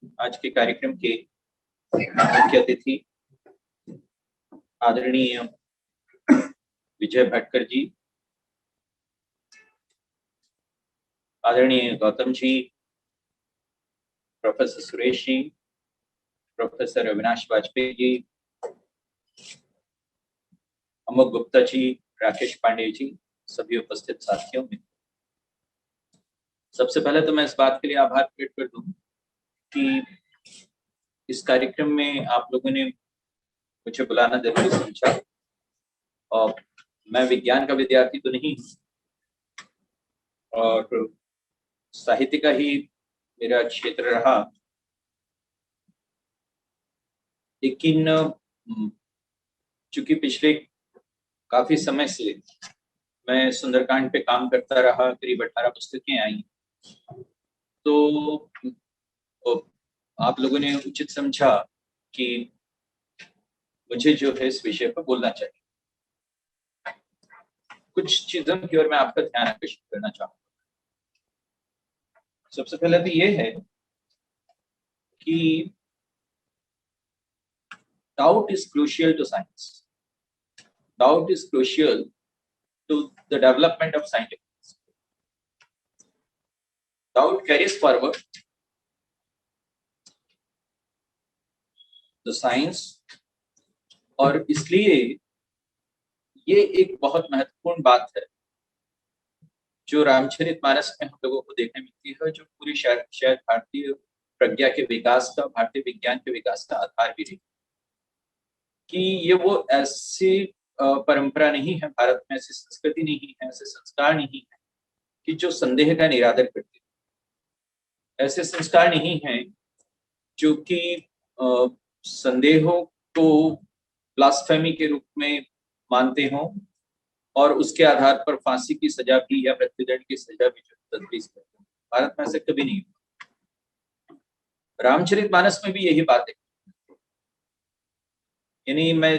आज के कार्यक्रम के मुख्य अतिथि आदरणीय विजय भटकर जी, आदरणीय Gautam ji, professor Suresh ji, professor Avinash Vajpayee ji, Amok Gupta ji, Rakesh Pandey ji, सभी उपस्थित साथियों में सबसे पहले तो मैं इस बात के लिए आभार प्रकट कर दूं कि इस कार्यक्रम में आप लोगों ने मुझे बुलाना जरूरी समझा। और मैं विज्ञान का विद्यार्थी तो नहीं और साहित्य का ही मेरा क्षेत्र रहा, लेकिन चूंकि पिछले काफी समय से मैं सुंदरकांड पे काम करता रहा, करीब 18 पुस्तकें आई, तो आप लोगों ने उचित समझा कि मुझे जो है इस विषय पर बोलना चाहिए। कुछ चीजों की ओर मैं आपका ध्यान आकर्षित करना चाहूंगा। सबसे पहले तो ये है कि doubt is crucial to science. Doubt is crucial to the development of scientific. Doubt carries forward the science, और इसलिए ये एक बहुत महत्वपूर्ण बात है जो रामचरितमानस में हम लोगों को देखने मिलती है, जो पूरी शायद भारतीय प्रज्ञा के विकास का, भारतीय विज्ञान के विकास का आधार भी रही। कि ये वो ऐसी परंपरा नहीं है, भारत में ऐसी संस्कृति नहीं है, ऐसे संस्कार नहीं है कि जो संदेह का निरादर करते, ऐसे संस्कार नहीं है जो कि संदेहों को ब्लास्फेमी के रूप में मानते हों और उसके आधार पर फांसी की सजा भी या मृत्युदंड की सजा भी जो तजवीज करते हैं। भारत में ऐसे कभी नहीं हुआ। रामचरितमानस में भी यही बात है। यानी मैं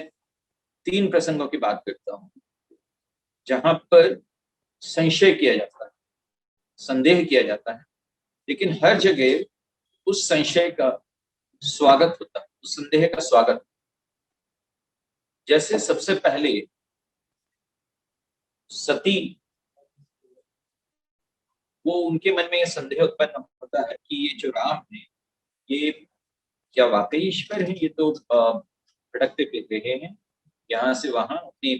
3 प्रसंगों की बात करता हूं जहां पर संशय किया जाता है, संदेह किया जाता है, लेकिन हर जगह उस संशय का स्वागत होता है, उस संदेह का स्वागत। जैसे सबसे पहले सती, वो उनके मन में यह संदेह उत्पन्न होता है कि ये जो राम है, ये क्या वाकई ईश्वर है? ये तो भटकते फिर रहे हैं यहाँ से वहां अपनी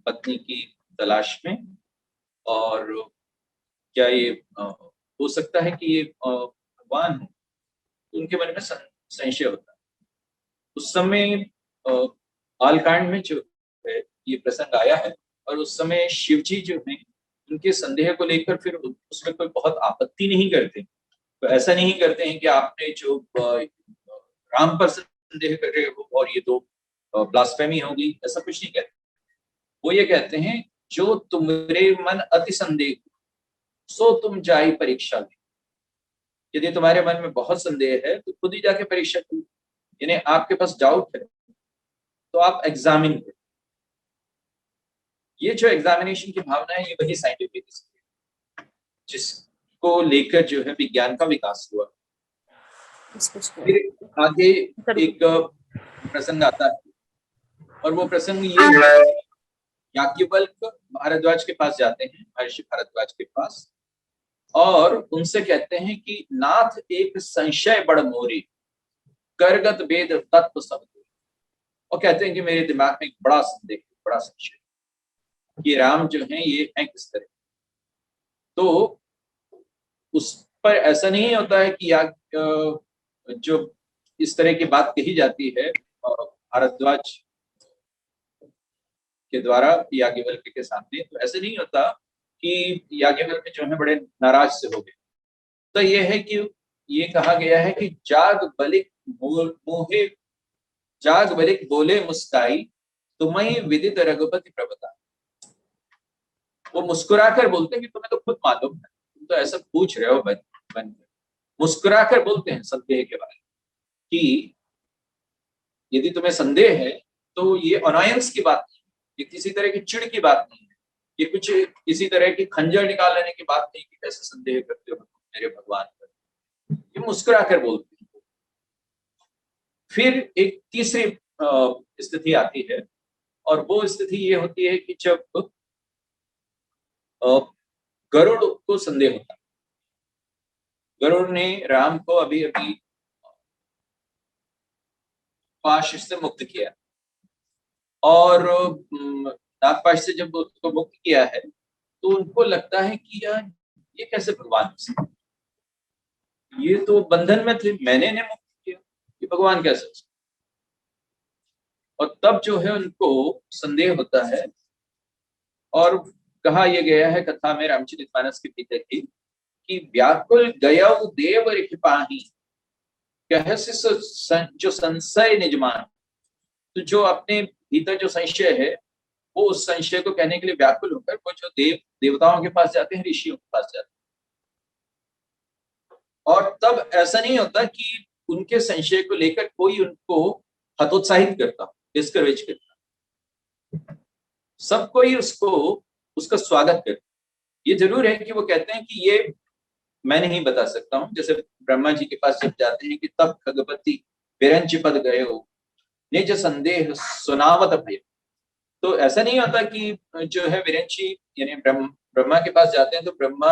पत्नी की तलाश में, और क्या ये हो सकता है कि ये भगवान है? उनके मन में संशय होता है। उस समय बालकांड में जो है ये प्रसंग आया है, और उस समय शिव जी जो है उनके संदेह को लेकर फिर उसमें कोई बहुत आपत्ति नहीं करते। तो ऐसा नहीं करते हैं कि आपने जो राम पर संदेह कर रहे हो और ये तो ब्लास्फेमी होगी, ऐसा कुछ नहीं कहते। वो ये कहते हैं जो तुम्हारे मन अति संदेह सो तुम जाई परीक्षा में। यदि तुम्हारे मन में बहुत संदेह है तो खुद ही जाके परीक्षा करो। यानी आपके पास डाउट है तो आप एग्जामिन करो। ये जो एग्जामिनेशन की भावना है, ये वही साइंटिफिक जिसको लेकर जो है विज्ञान का विकास हुआ। फिर आगे एक प्रसंग आता है, और वो प्रसंग ये याज्ञवल्क्य भारद्वाज के पास जाते हैं, महर्षि भारद्वाज के पास, और उनसे कहते हैं कि नाथ एक संशय बड़ मोरी करगत वेद तत्व सब। और कहते हैं कि मेरे दिमाग में एक बड़ा संदेह, बड़ा संशय कि राम जो है ये है किस तरह। तो उस पर ऐसा नहीं होता है कि जो इस तरह की बात कही जाती है भारद्वाज के द्वारा याज्ञवल्क्य के सामने, तो ऐसे नहीं होता कि याज्ञवल्क्य जो है बड़े नाराज से हो गए। तो ये है कि ये कहा गया है कि जाग बलिक बोले मुस्काई तुम्हें विदित रघुपति प्रभुता। वो मुस्कुराकर बोलते हैं कि तुम्हें तो खुद मालूम है, तुम तो ऐसा पूछ रहे हो बन मुस्कुराकर बोलते हैं संदेह के बारे में कि यदि तुम्हें संदेह है तो ये अनायंस की बात नहीं, ये किसी तरह की चिड़ की बात नहीं है, ये कुछ किसी तरह की खंजर निकाल लेने की बात नहीं कि कैसे संदेह करते हो मेरे भगवान पर। ये मुस्कुराकर बोलते हैं। फिर एक तीसरी स्थिति आती है, और वो स्थिति ये होती है कि जब गरुड़ को संदेह होता है। गरुड़ ने राम को अभी अभी पाश से मुक्त किया, और नागपाश से जब उसको मुक्त किया है तो उनको लगता है कि यार ये कैसे भगवान हो सकते, ये तो बंधन में थे, मैंने इन्हें मुक्त किया, ये भगवान कैसे हो सकते। और तब जो है उनको संदेह होता है, और कहा यह गया है कथा में रामचरितमानस के भीतर की कि व्याकुल गयौ देव रिखिपाही कहसि जो संशय निजमान। तो जो अपने भीतर जो संशय है, वो उस संशय को कहने के लिए व्याकुल होकर वो जो देवताओं के पास जाते हैं, ऋषियों के पास जाते हैं। और तब ऐसा नहीं होता कि उनके संशय को लेकर कोई उनको हतोत्साहित करता, डिस्करेज करता, सब कोई उसका स्वागत करता। ये जरूर है कि वो कहते हैं कि ये मैं नहीं बता सकता हूँ, जैसे ब्रह्मा जी के पास जब जाते हैं कि तब खगपति विरंच पद गए हो निज संदेह सुनावत भय। तो ऐसा नहीं होता कि जो है विरंची यानी ब्रह्मा के पास जाते हैं तो ब्रह्मा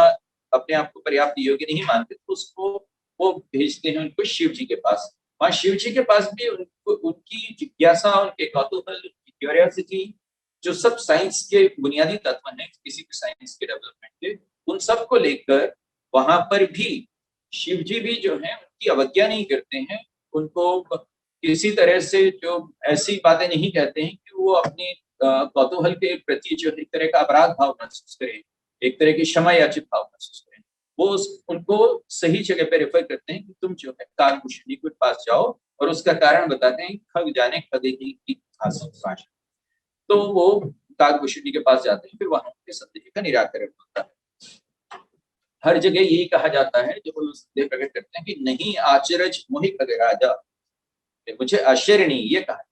अपने आप को पर्याप्त योग्य नहीं मानते, तो उसको वो भेजते हैं उनको शिव जी के पास। वहां शिव जी के पास भी उनको उनकी जिज्ञासा, उनके कौतूहल, उनकी क्यूरियोसिटी, जो सब साइंस के बुनियादी तत्व हैं किसी भी साइंस के डेवलपमेंट के, उन सब को लेकर वहां पर भी शिव जी भी जो है उनकी अवज्ञा नहीं करते हैं। उनको किसी तरह से जो ऐसी बातें नहीं कहते हैं कि वो अपनी कौतूहल के प्रति जो एक तरह का अपराध भाव महसूस करें, एक तरह की क्षमा याचित भाव महसूस करें। वो उनको सही जगह पे रेफर करते हैं कि तुम जो है कालभूषणी के पास जाओ, और उसका कारण बताते हैं खग जाने खगे की भाषा। तो वो कालभूषणी के पास जाते हैं, फिर वहां के संदेह का निराकरण होता है। हर जगह यही कहा जाता है जब वो संदेह प्रकट करते हैं कि नहीं आचरज मोहि खग राजा, मुझे आश्चर्य नहीं, ये कहा।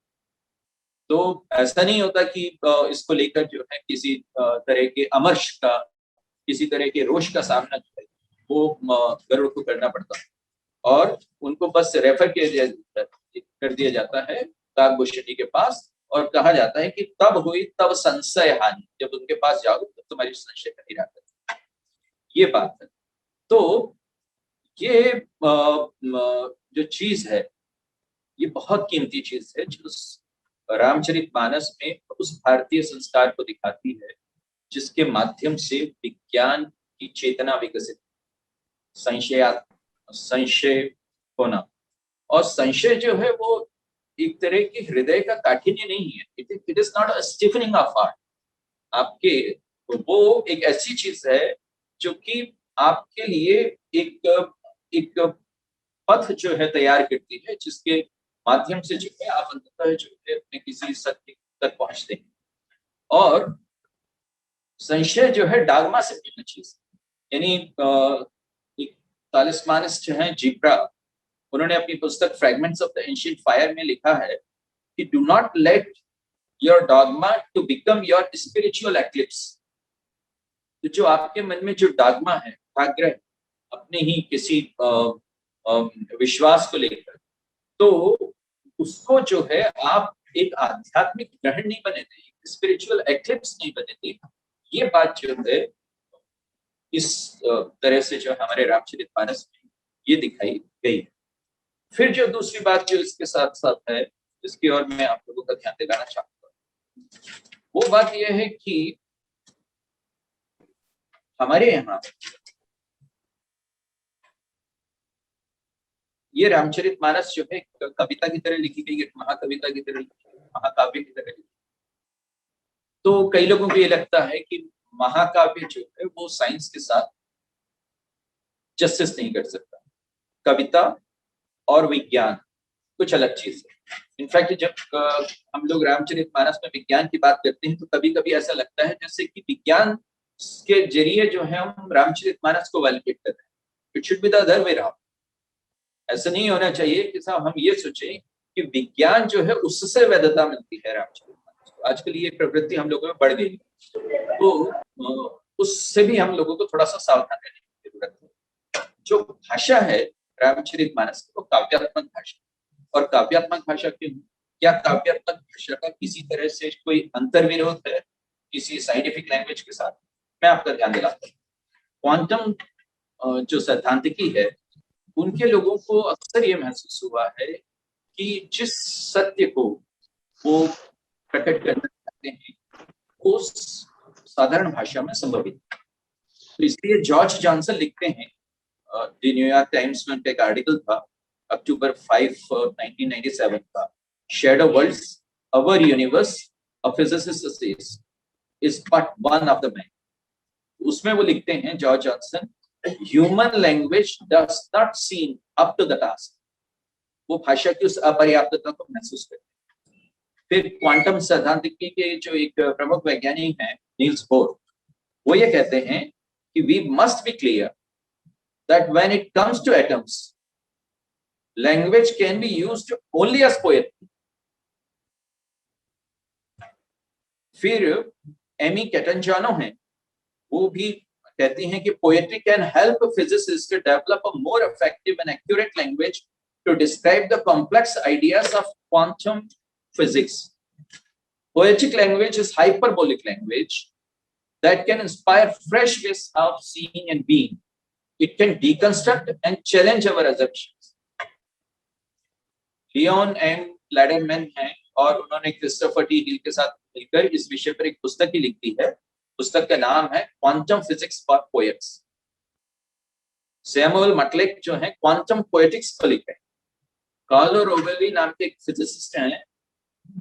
तो ऐसा नहीं होता कि इसको लेकर जो है किसी तरह के अमर्ष का, किसी तरह के रोष का सामना जो है वो गरुड़ को करना पड़ता है, और उनको बस रेफर कर दिया जाता है काकभूषणी के पास, और कहा जाता है कि तब हुई तब संशय हानि, जब उनके पास जाओ तब तुम्हारी संशय का निराकरण। ये बात है। तो ये जो चीज है, ये बहुत कीमती चीज है जो रामचरितमानस में उस भारतीय संस्कार को दिखाती है जिसके माध्यम से विज्ञान की चेतना विकसित, संशय होना। और संशय जो है वो एक तरह के हृदय का काठिन्य नहीं है, it is not a stiffening of heart. आपके वो एक ऐसी चीज है जो कि आपके लिए एक एक पथ जो है तैयार करती है, जिसके माध्यम से जो है आप अंततः जो है अपने किसी सत्य तक पहुंचते हैं। और संशय जो है डागमा से भिन्न चीज, यानी एक तालिस्मानिस्ट जो है जीब्रा, उन्होंने अपनी पुस्तक fragments of the ancient fire में लिखा है कि do not let your dogma to become your spiritual eclipse. तो जो आपके मन में जो डॉगमा है, आग्रह अपने ही किसी विश्वास को लेकर, तो उसको जो है आप एक आध्यात्मिक ग्रहण नहीं बने थे, स्पिरिचुअल एक्लिप्स नहीं बने थे। ये बात जो है इस तरह से जो हमारे रामचरितमानस में ये दिखाई गई है। फिर जो दूसरी बात जो इसके साथ साथ है, जिसकी ओर मैं आप लोगों का ध्यान दिलाना चाहूंगा, वो बात यह है कि हमारे यहाँ ये रामचरितमानस जो है कविता की तरह लिखी गई है, महाकविता की तरह, महाकाव्य की तरह। तो कई लोगों को ये लगता है कि महाकाव्य जो है वो साइंस के साथ जस्टिस नहीं कर सकता। कविता और विज्ञान कुछ अलग चीज है। इनफैक्ट जब हम लोग रामचरितमानस में विज्ञान की बात करते हैं तो कभी कभी ऐसा लगता है जैसे कि विज्ञान के जरिए जो है हम रामचरितमानस को वैलिडेट कर रहे हैं। It should be the other way round. ऐसा नहीं होना चाहिए कि साहब हम ये सोचें कि विज्ञान जो है उससे वैधता मिलती है रामचरितमानस को। आजकल ये प्रवृत्ति हम लोगों में बढ़ गई, तो उससे भी हम लोगों को थोड़ा सा सावधान रहने की जरूरत है। जो भाषा है रामचरितमानस की वो काव्यात्मक भाषा, और काव्यात्मक भाषा क्यों? क्या काव्यात्मक भाषा का किसी तरह से कोई अंतर्विरोध है किसी साइंटिफिक लैंग्वेज के साथ? मैं आपका ध्यान दिलाता हूँ, क्वांटम जो सैद्धांतिकी है, उनके लोगों को अक्सर ये महसूस हुआ है कि जिस सत्य को वो प्रकट करना चाहते हैं वो साधारण भाषा में संभवित। तो इसलिए जॉर्ज जॉनसन लिखते हैं, द न्यूयॉर्क टाइम्स में उनका एक आर्टिकल था अक्टूबर 5, 1997 का, shadow worlds, our universe, a physicist says, is but one of the man. उसमें वो लिखते हैं George Johnson, human language does not seem up to the task. वो भाषा की उस अपर्याप्तता को महसूस करते हैं। फिर क्वांटम सैद्धांतिकी के जो एक प्रमुख वैज्ञानिक हैं नील्स बोर, वो ये कहते हैं कि we must be clear that when it comes to atoms, language can be used only as poetry. फिर एमी कैटनजानो हैं, वो भी कहती हैं कि poetry can help physicists to develop a more effective and accurate language to describe the complex ideas of quantum physics. Poetic language is hyperbolic language that can inspire fresh ways of seeing and being. It can deconstruct and challenge our assumptions. Leon M Lederman हैं और उन्होंने Christopher T हिल के साथ मिलकर इस विषय पर एक पुस्तक ही लिखी है। पुस्तक का नाम है quantum physics for poets. Samuel मटलेक जो है क्वांटम पोएटिक्स को लिखे। कार्लो रोबेली नाम के एक फिजिसिस्ट हैं,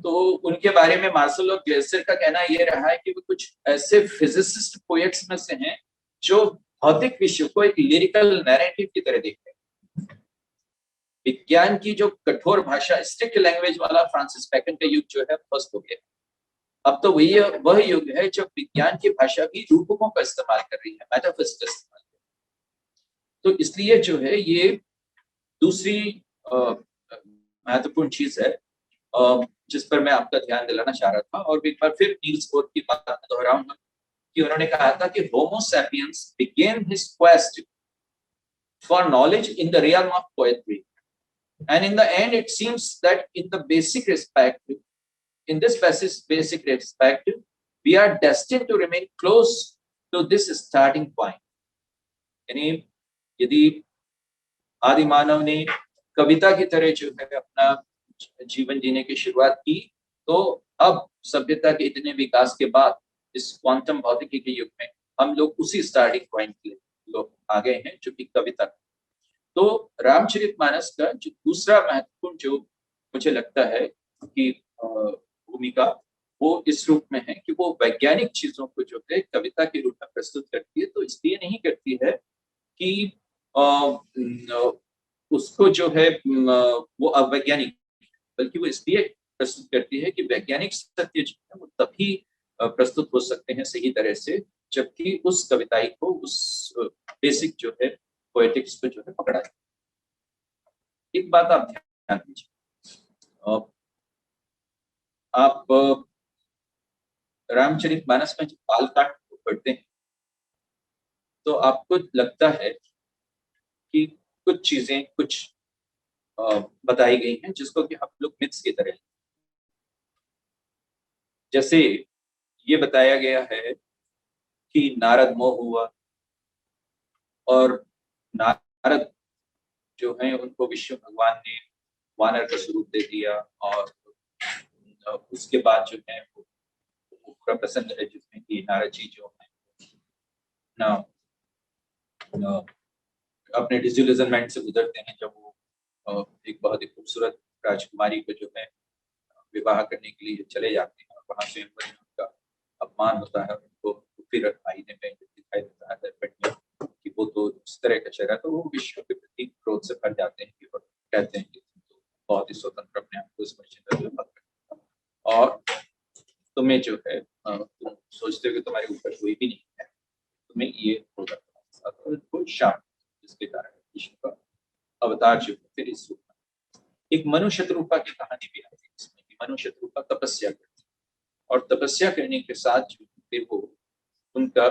तो उनके बारे में मार्सेलो ग्लेसर का कहना यह रहा है कि वो कुछ ऐसे फिजिसिस्ट पोएट्स में से हैं जो भौतिक विश्व को एक लिरिकल नैरेटिव की तरह देखते हैं। विज्ञान की जो कठोर भाषा, स्ट्रिक्ट लैंग्वेज वाला फ्रांसिस बैकन का युग जो है फर्स्ट हो गया। अब तो वह युग है जब विज्ञान की भाषा भी रूपकों का इस्तेमाल कर रही है, मेटाफिजिक्स का इस्तेमाल कर रही है। तो इसलिए जो है ये दूसरी महत्वपूर्ण चीज है जिस पर मैं आपका ध्यान दिलाना चाह रहा था। और एक बार फिर नील्स बोर की बात दोहराऊंगा कि उन्होंने कहा था कि Homo sapiens began his quest for knowledge in the realm of poetry, and in the end it seems that in this basic respect we are destined to remain close to this starting point. यानी यदि आदि मानव ने कविता की तरह जो है अपना जीवन जीने की शुरुआत की, तो अब सभ्यता के इतने विकास के बाद इस क्वांटम भौतिकी के युग में हम लोग उसी स्टार्टिंग पॉइंट के लोग आ गए हैं जो कि कविता। तो रामचरितमानस का जो दूसरा महत्वपूर्ण जो मुझे लगता है कि भूमिका वो इस रूप में है कि वो वैज्ञानिक चीजों को जो है कविता के रूप में प्रस्तुत करती है। तो इसलिए नहीं करती है कि उसको जो है वो अवैज्ञानिक, बल्कि वो इसलिए प्रस्तुत करती है कि वैज्ञानिक सत्य जो है वो तभी प्रस्तुत हो सकते हैं सही तरह से जबकि उस कविताई को, उस बेसिक जो है पोएटिक्स को जो है पकड़ा है। एक बात आप ध्यान दीजिए, आप रामचरितमानस में जब बालकांड को पढ़ते हैं तो आपको लगता है कि कुछ चीजें कुछ बताई गई हैं जिसको कि हम लोग मिथ्स की तरह, जैसे ये बताया गया है कि नारद मोह हुआ और नारद जो है उनको विष्णु भगवान ने वानर का स्वरूप दे दिया और उसके बाद जो है वो प्रसंग है जिसमें कि नारद जी जो है ना अपने डिजिटलाइजमेंट से गुजरते हैं जब वो एक बहुत ही खूबसूरत राजकुमारी को जो है विवाह करने के लिए चले जाते हैं और वहां से उनका अपमान होता है। उनको फिर आईने में दिखाई देता है दर्पण में कि वो तो इस तरह का चेहरा, तो वो विश्व के प्रति क्रोध से भर जाते हैं कि कहते हैं कि तुम तो बहुत ही स्वतंत्र अपने आप को इस मत और तुम्हें जो है तुम सोचते हो कि तुम्हारे ऊपर कोई भी नहीं है, तुम्हें ये होगा कोई शांत, जिसके कारण विष्णु का अवतार जो है फिर इस रूप में। एक मनु शत्रुपा की कहानी भी आती है इसमें कि मनु शत्रुपा तपस्या करती है और तपस्या करने के साथ जो फिर वो उनका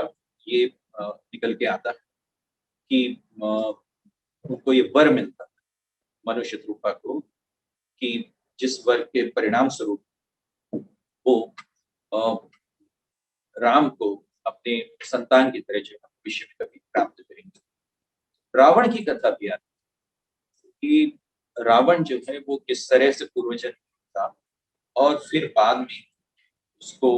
ये निकल के आता है कि उनको ये वर मिलता है मनु शत्रुपा को कि जिस वर के परिणाम स्वरूप वो राम को अपने संतान की तरह जो भविष्य में कभी प्राप्त करेंगे। रावण की कथा भी आती है कि रावण जो है वो किस तरह से पूर्वजन्म था और फिर बाद में उसको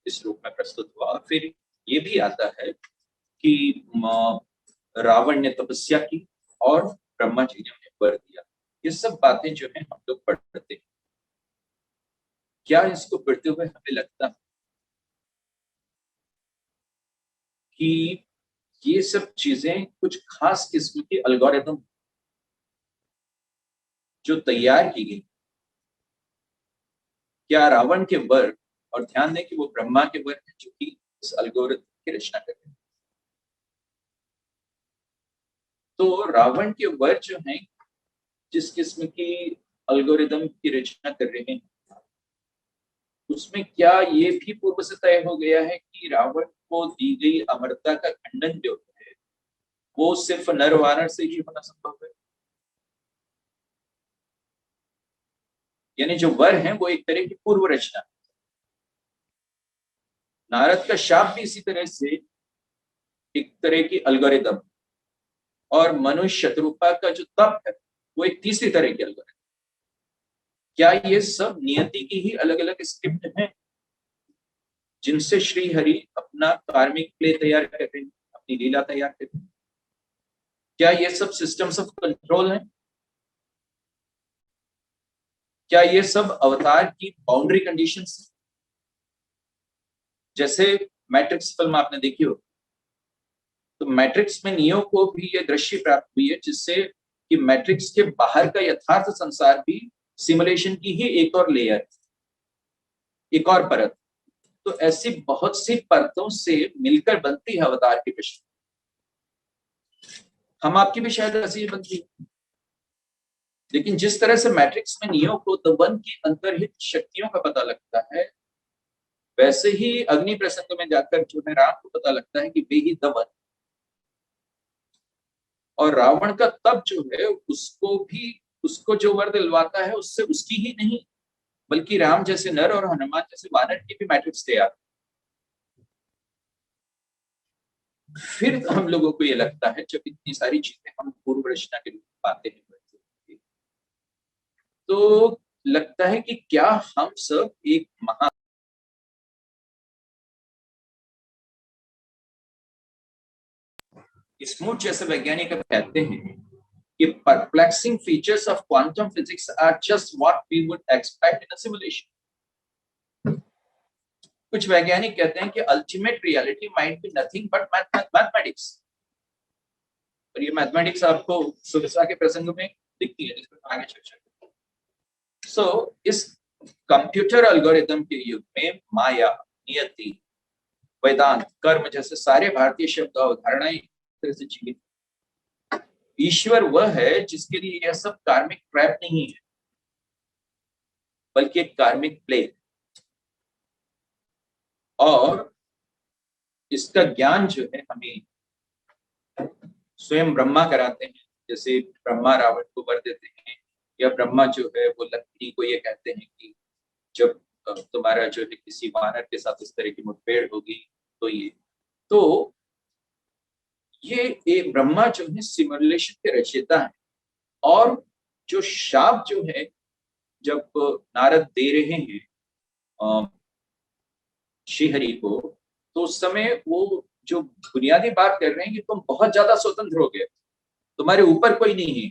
इस रूप में प्रस्तुत हुआ। और फिर ये भी आता है कि रावण ने तपस्या की और ब्रह्मा जी ने उन्हें वर दिया। ये सब बातें जो है हम लोग पढ़ते हैं। क्या इसको पढ़ते हुए हमें लगता है कि ये सब चीजें कुछ खास किस्म की एल्गोरिथम जो तैयार की गई? क्या रावण के वर, और ध्यान दें कि वो ब्रह्मा के वर हैं जो कि इस एल्गोरिथम की रचना कर रहे हैं, तो रावण के वर जो हैं जिस किस्म की एल्गोरिथम की रचना कर रहे हैं, उसमें क्या ये भी पूर्व से तय हो गया है कि रावण को दी गई अमरता का खंडन जो है वो सिर्फ नर वानर से ही होना संभव है? यानी जो वर हैं वो एक तरह की पूर्व रचना। नारद का शाप भी इसी तरह से एक तरह की एल्गोरिथम, और मनुष्य शत्रुपा का जो तप है वो एक तीसरी तरह की एल्गोरिथम। क्या ये सब नियति की ही अलग अलग स्क्रिप्ट हैं जिनसे श्री हरि अपना कार्मिक प्ले तैयार कर रहे हैं, अपनी लीला तैयार कर रहे हैं? क्या ये सब सिस्टम्स ऑफ कंट्रोल हैं? क्या ये सब अवतार की बाउंड्री कंडीशंस हैं? जैसे मैट्रिक्स फिल्म आपने देखी हो, तो मैट्रिक्स में नियो को भी ये दृश्य प्राप्त हुई है जिससे कि मैट्रिक्स के बाहर का यथार्थ संसार भी सिमुलेशन की ही एक और लेयर, एक और परत। तो ऐसी बहुत सी परतों से मिलकर बनती है अवतार की विश्व। हम आपकी भी शायद ऐसी ही बनती है, लेकिन जिस तरह से मैट्रिक्स में नियो को द वन की अंतर्हित शक्तियों का पता लगता है, वैसे ही अग्नि प्रसंग में जाकर जो है राम को पता लगता है कि वे ही द वन। और रावण का तप जो है उसको भी, उसको जो वर दिलवाता है उससे उसकी ही नहीं बल्कि राम जैसे नर और हनुमान जैसे वानर की भी मैट्रिक्स तैयार। फिर हम लोगों को ये लगता है जब इतनी सारी चीजें हम पूर्व रचना के रूप में पाते हैं तो लगता है कि क्या हम सब एक महा स्मूथ जैसे वैज्ञानिक अब कहते हैं कि perplexing features of quantum physics are just what we would expect in a simulation. कुछ वैज्ञानिक कहते हैं कि ultimate reality might be nothing but mathematics. और ये मैथमेटिक्स आपको सुरसा के प्रसंग में दिखती है जिसमें आगे चर्चा। सो इस कंप्यूटर एल्गोरिथम के युग में माया, नियति, वेदांत, कर्म जैसे सारे भारतीय शब्द अवधारणाएं तरह से जीवित। ईश्वर वह है जिसके लिए यह सब कार्मिक ट्रैप नहीं है बल्कि एक कार्मिक प्ले। और इसका ज्ञान जो है हमें स्वयं ब्रह्मा कराते हैं। जैसे ब्रह्मा रावण को वर देते हैं, या ब्रह्मा जो है वो लक्ष्मी को ये कहते हैं कि जब तुम्हारा जो है किसी वानर के साथ इस तरह की मुठभेड़ होगी तो ये ब्रह्मा जो है सिमुलेशन के रचयिता है। और जो शाप जो है जब नारद दे रहे हैं श्रीहरि को, तो उस समय वो जो बुनियादी बात कर रहे हैं कि तुम बहुत ज्यादा स्वतंत्र हो गए, तुम्हारे ऊपर कोई नहीं है।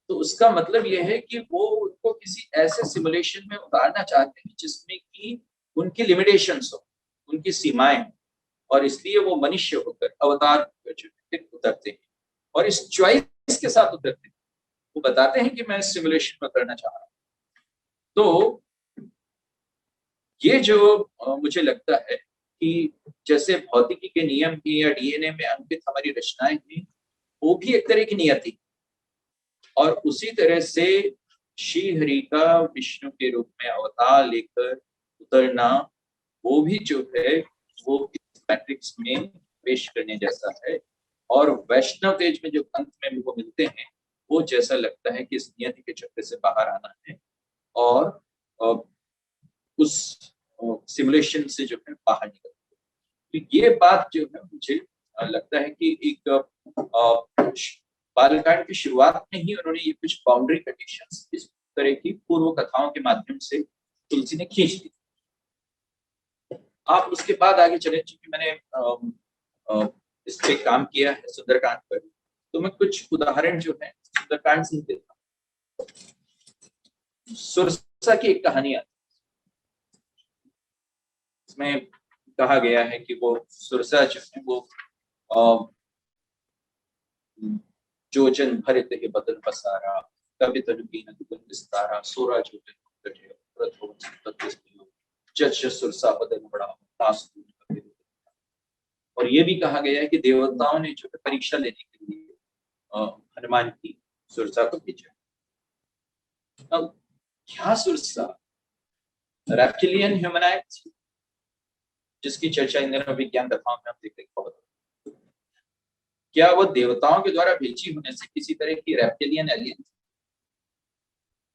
तो उसका मतलब यह है कि वो उनको किसी ऐसे सिमुलेशन में उतारना चाहते हैं जिसमें कि उनकी लिमिटेशंस हो, उनकी सीमाएं हो, और इसलिए वो मनुष्य होकर अवतार उतरते हैं और इस चॉइस के साथ उतरते हैं। वो बताते हैं कि मैं इस सिमुलेशन में उतरना चाह रहा हूं। तो ये जो मुझे लगता है कि जैसे भौतिकी के नियम ही या डीएनए में अंकित हमारी रचनाएं हैं, वो भी एक तरह की नियति। और उसी तरह से श्री हरि का विष्णु के रूप में अवतार लेकर उतरना, वो भी जो है वो इस मैट्रिक्स में पेश करने जैसा है। और वैष्णव तेज में जो अंत में वो मिलते हैं वो जैसा लगता है कि इस नियति के चक्कर से बाहर आना है और उस सिमुलेशन से जो है बाहर निकलना है। तो ये बात जो है मुझे लगता है कि एक बालकांड की शुरुआत में ही उन्होंने ये कुछ बाउंड्री कंडीशंस इस तरह की पूर्व कथाओं के माध्यम से तुलसी ने खींच दी। आप उसके बाद आगे चले, चूंकि मैंने इस पे काम किया है सुंदरकांड पर, तो मैं कुछ उदाहरण जो है सुंदरकांड से देता हूँ। सुरसा की एक कहानी आती है, इसमें कहा गया है कि वो सुरसा जो है वो जो जन भरित है बदन पसारा, कवि तनुकीन दुगन विस्तारा, सोरा जो जज सुरसा बदन बड़ा तास। और ये भी कहा गया है कि देवताओं ने जो परीक्षा लेने के लिए हनुमान की सुरसा को भेजा। अब क्या सुरसा रेप्टिलियन ह्यूमनाइड थी, जिसकी चर्चा इन दिनों विज्ञान कथाओं में हम देख रहे बहुत। क्या वो देवताओं के द्वारा भेजी होने से किसी तरह की रेप्टिलियन एलियन?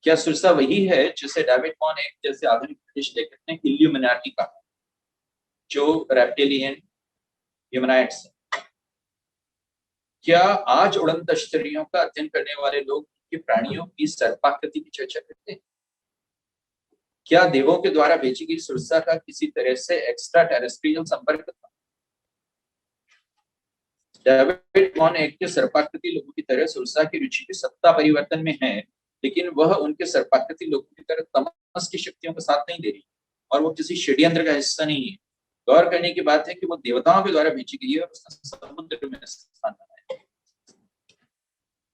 क्या सुरसा वही है जिसे डेविड कॉनेट जैसे आधुनिक ब्रिटिश लेखक ने इल्यूमिनाटी कहा, जो रेप्टिलियन ह्यूमनाइड्स है? क्या आज उड़न तश्तरियों का अध्ययन करने वाले लोग के प्राणियों की सर्पाकृति की चर्चा करते हैं? क्या देवों के द्वारा भेजी गई सुरसा का किसी तरह से एक्स्ट्रा टेरेस्ट्रियल संपर्क था? डेविड कॉनेट के सर्पाकृति लोगों की तरह सुरसा की रुचि की सत्ता परिवर्तन में है, लेकिन वह उनके सर्पाकृति लोगों की तरह तमस की शक्तियों का साथ नहीं दे रही, और वो किसी षड्यंत्र का हिस्सा नहीं है। गौर करने की बात है कि वो देवताओं के द्वारा भेजी गई है और उसका समुद्र में स्थान है।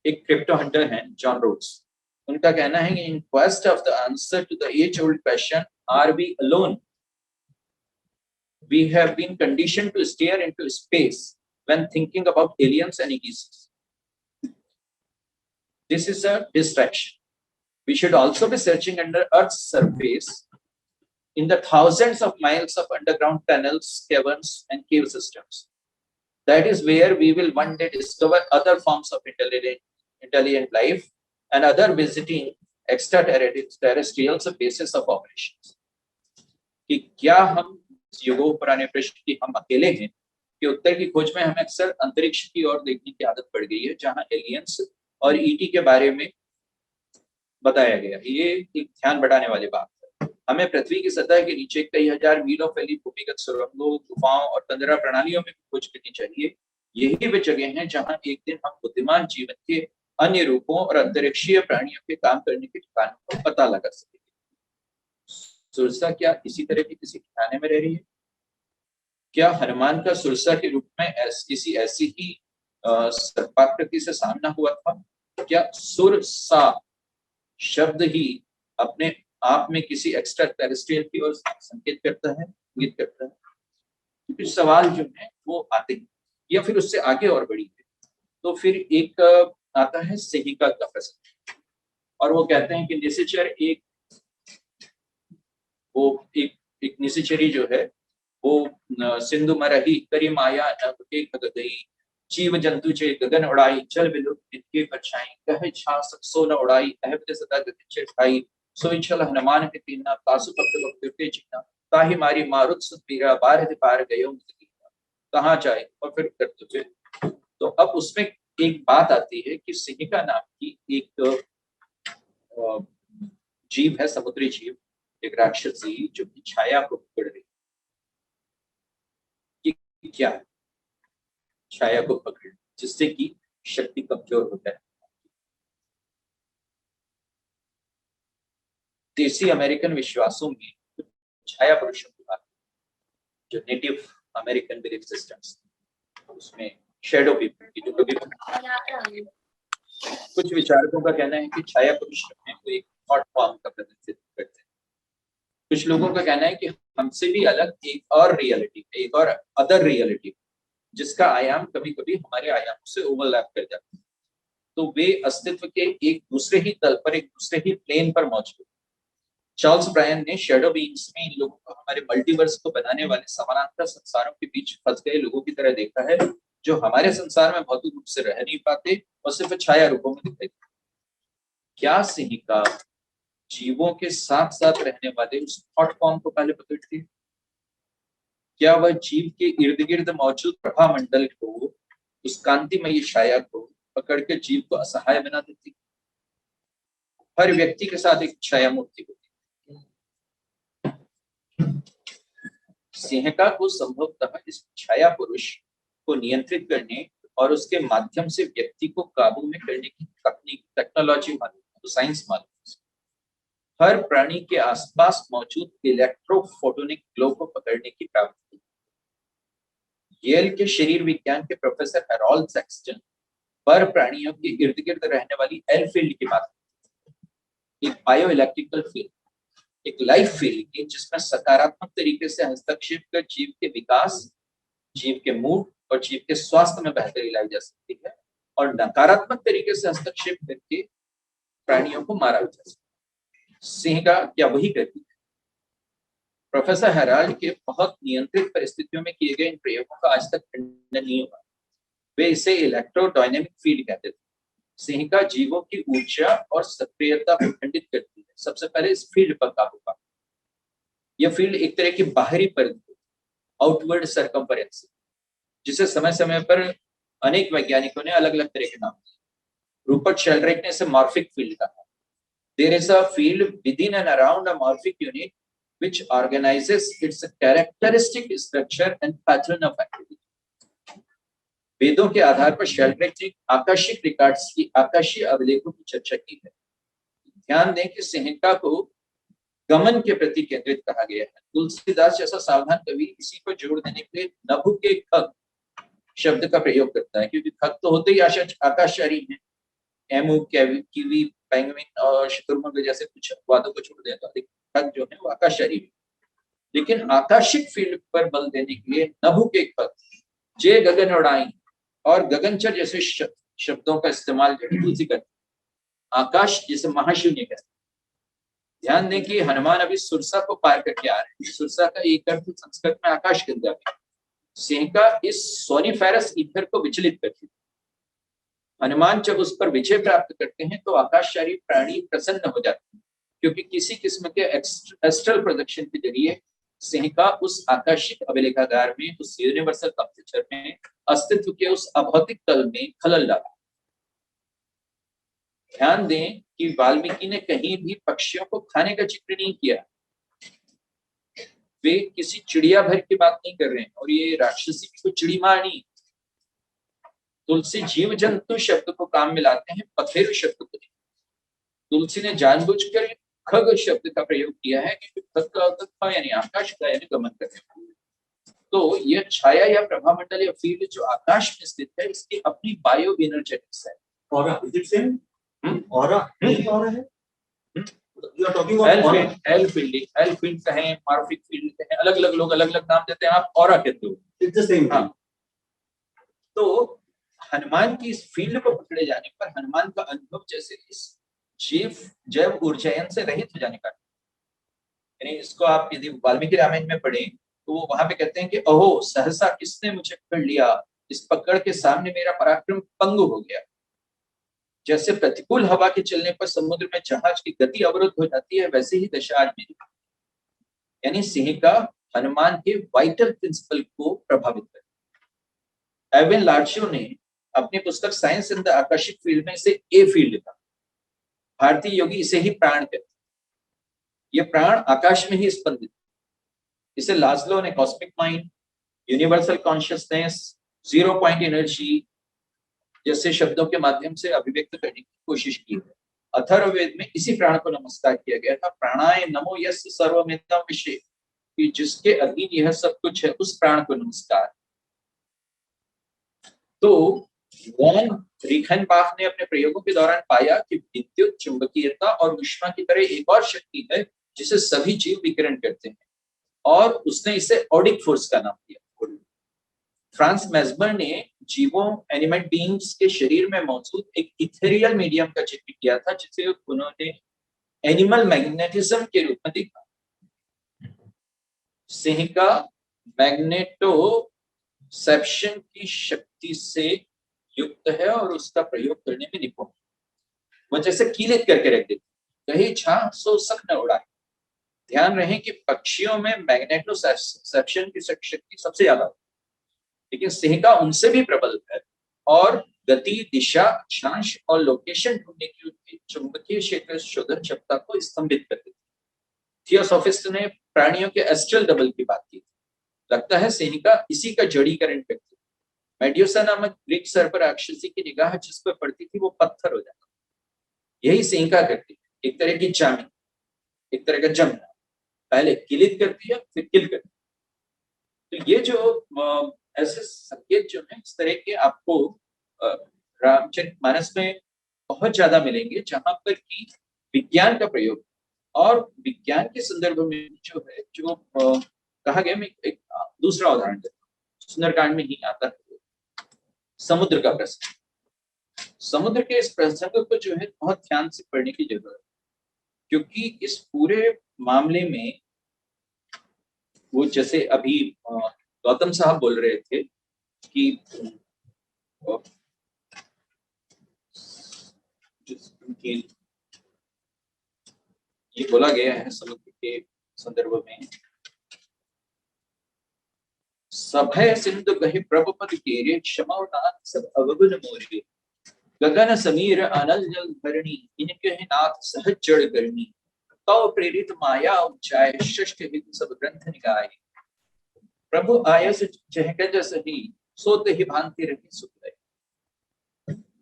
एक क्रिप्टो हंटर है जॉन रोड्स, उनका कहना है कि in quest of the answer to the age old question, are we alone? We have been conditioned to stare into space when thinking about aliens and ETs. This is a distraction. We should also be searching under Earth's surface in the thousands of miles of underground tunnels, caverns, and cave systems. That is where we will one day discover other forms of intelligent life and other visiting extraterrestrial bases of operations. कि क्या हम युगों पुराने प्रश्न की हम अकेले हैं कि उत्तर की खोज में हमें अक्सर अंतरिक्ष की ओर देखने की आदत पड़ गई है, जहां एलियंस और ईटी के बारे में बताया गया। ये एक ध्यान बढ़ाने वाली बात है। हमें पृथ्वी की सतह के नीचे कई हजार मीलों फैली भूमिगत सुरंगों, गुफाओं और तंद्रा प्रणालियों में खोज करनी चाहिए। यही वे जगह हैं जहां एक दिन हम बुद्धिमान जीवन के अन्य रूपों और अंतरिक्षीय प्राणियों के काम करने के ठिकानों का पता लगा सकेंगे। सुरसा क्या इसी तरह के किसी ठिकाने में रह रही है? क्या हनुमान का सुरसा के रूप में किसी ऐसी ही सर्पाकृति से सामना हुआ था? क्या सुरसा शब्द ही अपने आप में किसी एक्स्ट्रा टेरेस्ट्रियल की ओर संकेत करता है, इंगित करता है? क्योंकि सवाल जो है वो आते हैं, या फिर उससे आगे और बढ़ी है। तो फिर एक आता है सेहिका का प्रसंग, और वो कहते हैं कि निशाचर एक निशाचरी जो है वो सिंधु मरही करी माया नभ के खग गई, जीव जंतु चे गगन उड़ाई, जल विलुप्त इनके परछाई, कहे छा सो न उड़ाई, अहबते सदा गगन ठाई, सोई छल हनुमान के तीना, तासु भक्त भक्त के जीना, ताहि मारी मारुत सुत पीरा, बारह पार गयो कहाँ जाए, और फिर करते। तो अब उसमें एक बात आती है कि सिहिका नाम की एक जीव है, समुद्री जीव, एक राक्षसी जो कि छाया को पकड़ रही। क्या छाया को पकड़, जिससे कि शक्ति कमजोर होता है। देसी अमेरिकन विश्वासों में छाया पुरुषों की बात, जो नेटिव अमेरिकन बिलीफ सिस्टम्स, उसमें शैडो पीपल की जो कभी कुछ विचारकों का कहना है कि छाया पुरुष में वो एक थॉट फॉर्म का प्रतिनिधित्व करते हैं। कुछ लोगों का कहना है कि हमसे भी अलग एक और रियलिटी, एक और अदर रियलिटी, जिसका आयाम कभी कभी हमारे आयामों से ओवरलैप कर जाता है। तो वे अस्तित्व के एक दूसरे ही तल पर, एक दूसरे ही प्लेन पर मौजूद। चार्ल्स ब्रायन ने शैडो बीइंग्स में इन लोगों को हमारे मल्टीवर्स को बनाने वाले समानांतर संसारों के बीच फंस गए लोगों की तरह देखा है, जो हमारे संसार में भौतिक रूप से रह नहीं पाते और सिर्फ छाया रूपों में दिखाई देते। क्या सिंहिका जीवों के साथ साथ रहने वाले उस थॉट फॉर्म को पहले पकड़ती है? क्या वह जीव के इर्द गिर्द मौजूद प्रभा मंडल को, उस कांतिमयी छाया को पकड़ के जीव को असहाय बना देती? हर व्यक्ति के साथ एक छाया मूर्ति होती है। सिंहिका को संभवतः इस छाया पुरुष को नियंत्रित करने और उसके माध्यम से व्यक्ति को काबू में करने की तकनीक, टेक्नोलॉजी मालूम है, तो साइंस मालूम है। हर प्राणी के आसपास मौजूद इलेक्ट्रोफोटोनिक ग्लो को पकड़ने की प्राप्ति। येल के शरीर विज्ञान के प्रोफेसर हैरोल्ड सेक्सटन पर प्राणियों के इर्द गिर्द रहने वाली एल फील्ड की बात, एक बायो इलेक्ट्रिकल फील्ड, एक लाइफ फील्ड की, जिसमें सकारात्मक तरीके से हस्तक्षेप कर जीव के विकास, जीव के मूड और जीव के स्वास्थ्य में बेहतरी लाई जा सकती है, और नकारात्मक तरीके से हस्तक्षेप करके प्राणियों को मारा जा सकता है। सिंहिका क्या वही करती है? प्रोफेसर हैराल्ड के बहुत नियंत्रित परिस्थितियों में किए गए इन प्रयोगों का आज तक खंडन नहीं हुआ। वे इसे इलेक्ट्रोडायनेमिक फील्ड कहते थे। सिंहिका जीवों की ऊर्जा और सक्रियता को खंडित करती है। सबसे पहले इस फील्ड पर काबू पा। यह फील्ड एक तरह की बाहरी परिधि, आउटवर्ड सर्कम्फरेंस, जिसे समय समय पर अनेक वैज्ञानिकों ने अलग अलग तरह के नाम दिए। रूपर्ट शेल्ड्रेक ने इसे मॉर्फिक फील्ड कहा। There is a field within and around a morphic unit which organizes its characteristic structure and pattern of activity। वेदों के आधार पर शेल्ड्रेक ने आकाशिक रिकॉर्ड्स की आकाशीय अभिलेखों की चर्चा की है। ध्यान दें कि सिंहिका को गमन के प्रति केंद्रित कहा गया है। तुलसीदास जैसा सावधान कवि इसी को जोड़ देने के लिए नभु के खग शब्द का प्रयोग करता है, क्योंकि खग तो होते ही आकाशचारी हैं। एमू, कीवी, पेंगुइन और शुतुरमुर्ग जैसे कुछ वादों को छोड़ दें तो खग जो है वो आकाशचारी है। लेकिन आकाशिक फील्ड पर बल देने के लिए नभु के खग, जे गगन उड़ाई और गगनचर जैसे शब्दों का इस्तेमाल तुलसी करते। आकाश जिसे महाशून्य कहते हैं। ध्यान दें कि हनुमान अभी सुरसा को पार करके आ रहे हैं। सुरसा का एक अर्थ संस्कृत में आकाश गंगा है। सिंहिका इस सोनिफेरस ईथर को विचलित करती है। हनुमान जब उस पर विजय प्राप्त करते हैं तो आकाशचारी प्राणी प्रसन्न हो जाते हैं, क्योंकि किसी किस्म के एस्ट्रल प्रोजेक्शन के जरिए सिंहिका उस आकाशिक अभिलेखागार में, उस यूनिवर्सल कंप्यूटर में अस्तित्व के उस अभौतिक तल में खलल डाला। ध्यान दें कि वाल्मीकि ने कहीं भी पक्षियों को खाने का जिक्र नहीं किया। वे किसी चिड़िया भर की बात नहीं कर रहे हैं, और ये राक्षसी की कोई चिड़ी मारनी। तुलसी जीव जंतु शब्द को काम में लाते हैं, पथेरु शब्द को नहीं। तुलसी ने जानबूझकर खग शब्द का प्रयोग किया है, क्योंकि खग का अर्थ यानी आकाश का, यानी गमन करने। तो यह छाया या प्रभामंडल या फील्ड जो आकाश में स्थित है, इसकी अपनी बायो एनर्जेटिक्स है। Aura, is it same? Aura नहीं, ऑरा है। You are talking about L field कहें, मॉर्फिक फील्ड कहें, अलग अलग लोग अलग अलग नाम देते हैं। आप ऑरा कहते हो, इट्स द सेम। हाँ, तो हनुमान की इस फील्ड को पकड़े जाने पर हनुमान का अनुभव जैसे इस जीव जैव ऊर्जायन से रहित हो जाने का, यानी इसको आप यदि वाल्मीकि रामायण में पढ़ें तो वो वहां पे कहते हैं कि अहो सहसा किसने मुझे पकड़ लिया, इस पकड़ के सामने मेरा पराक्रम पंगु हो गया। जैसे प्रतिकूल हवा के चलने पर समुद्र में जहाज की गति अवरुद्ध हो जाती है, वैसे ही दशा आज मेरी। यानी सिंहिका हनुमान के वाइटल प्रिंसिपल को प्रभावित कर। एविन लार्शो ने अपनी पुस्तक science in the Akashic field में इसे ए फील्ड कहा। भारतीय योगी इसे ही प्राण कहते हैं। ये प्राण आकाश में ही स्पंदित। इसे लाज्लो ने cosmic mind, universal consciousness, zero point energy जैसे शब्दों के माध्यम से अभिव्यक्त करने की कोशिश की है। अथर्ववेद में इसी प्राण को नमस्कार किया गया था। प्राणाय नमो यस्य सर्वमेतम विषय, कि जिसके अधीन यह सब कुछ है, उस प्राण को नमस्कार। तो वॉन रीखनबाख ने अपने प्रयोगों के दौरान पाया कि विद्युत चुंबकीयता और ऊष्मा की तरह एक और शक्ति है जिसे सभी जीव विकिरण करते हैं, और उसने इसे ऑडिक फोर्स का नाम दिया। फ्रांस मेस्मर ने जीवों, एनिमेट बीइंग्स के शरीर में मौजूद एक इथेरियल मीडियम का जिक्र किया था, जिसे उन्होंने एनिमल मैग्नेटिज्म के रूप में देखा। सिंहिका मैग्नेटो परसेप्शन की शक्ति से युक्त है और उसका प्रयोग करने में निपुण। वो जैसे कीलित करके रख देती, कहीं छा सो सक न उड़ाए। ध्यान रहे कि पक्षियों में मैग्नेटोसेप्शन की शक्ति सबसे ज्यादा, लेकिन सिंह उनसे भी प्रबल है और गति, दिशा, अक्षांश और लोकेशन ढूंढने की चुंबकीय क्षेत्र शोधन क्षमता को स्तंभित कर देती। थियोसॉफिस्ट ने प्राणियों के एस्ट्रल डबल की बात की। लगता है सिंह इसी का जड़ीकरण व्यक्ति। मेड्यूसा नामक ग्रीक सर्प राक्षसी की निगाह जिस पर पड़ती थी वो पत्थर हो जाता। यही सिंह करती है, एक तरह की जामी, एक तरह का जमना। पहले किलित करती है फिर किल करती है। तो ये जो ऐसे संकेत जो है इस तरह के आपको रामचरितमानस में बहुत ज्यादा मिलेंगे, जहां पर कि विज्ञान का प्रयोग और विज्ञान के संदर्भ में जो है जो कहा गया। मैं एक दूसरा उदाहरण देता हूँ, सुंदरकांड में ही आता है समुद्र का प्रसंग। समुद्र के इस प्रसंग को जो है बहुत ध्यान से पढ़ने की जरूरत है, क्योंकि इस पूरे मामले में वो जैसे अभी गौतम साहब बोल रहे थे कि ये बोला गया है समुद्र के संदर्भ में, सभय सिंधु कहि प्रभुपद केरे क्षमानाथ सब अवगुण मोरे। गगन समीर अनल जल धरणी इनके नाथ सहज जड़ करनी। तव प्रेरित माया उपचाय सृष्ट हित सब ग्रंथ निकाय। प्रभु आयस चहकज सही सोत ही भांति रही सुख।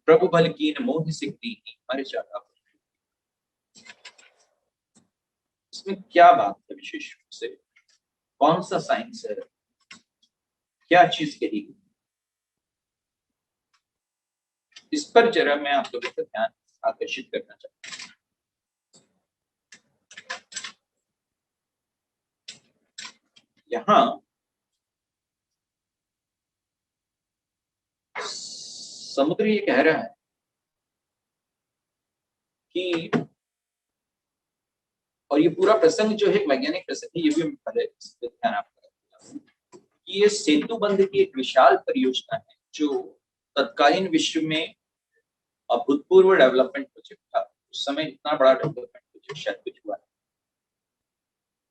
प्रभु बल कीन मोह सिद्धि मर जागा। इसमें क्या बात है विशेष रूप से, कौन सा साइंस है, क्या चीज कही गई, इस पर जरा मैं आप लोगों का ध्यान आकर्षित करना चाहता हूँ। यहाँ समुद्र ये कह रहा है कि, और ये पूरा प्रसंग जो है वैज्ञानिक प्रसंग है, ये भी मैं पहले ध्यान आपका कि ये सेतु बंध की एक विशाल परियोजना है जो तत्कालीन विश्व में अभूतपूर्व डेवलपमेंट प्रोजेक्ट था। उस समय इतना बड़ा डेवलपमेंट प्रोजेक्ट शायद कुछ हुआ है।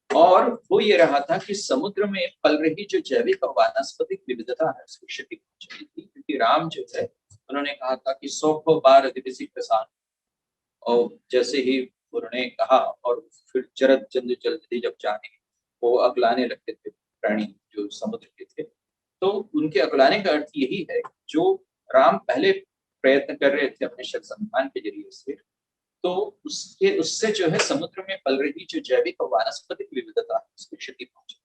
और वो ये रहा था कि समुद्र में पल रही जो जैविक और वानस्पतिक विविधता है उसकी क्षति पहुंच रही थी, क्योंकि राम जो है उन्होंने कहा था कि 100 बार अधिवसी किसान, और जैसे ही उन्होंने कहा और फिर जरद जंद जल्दी जब जाने वो अगलाने लगते थे प्राणी जो समुद्र के थे, तो उनके अगलाने का अर्थ यही है जो राम पहले प्रयत्न कर रहे थे अपने शक संधान के जरिए से, तो उससे जो है समुद्र में पल रही जो जैविक और वानस्पतिक विविधता है उसकी क्षति पहुंची।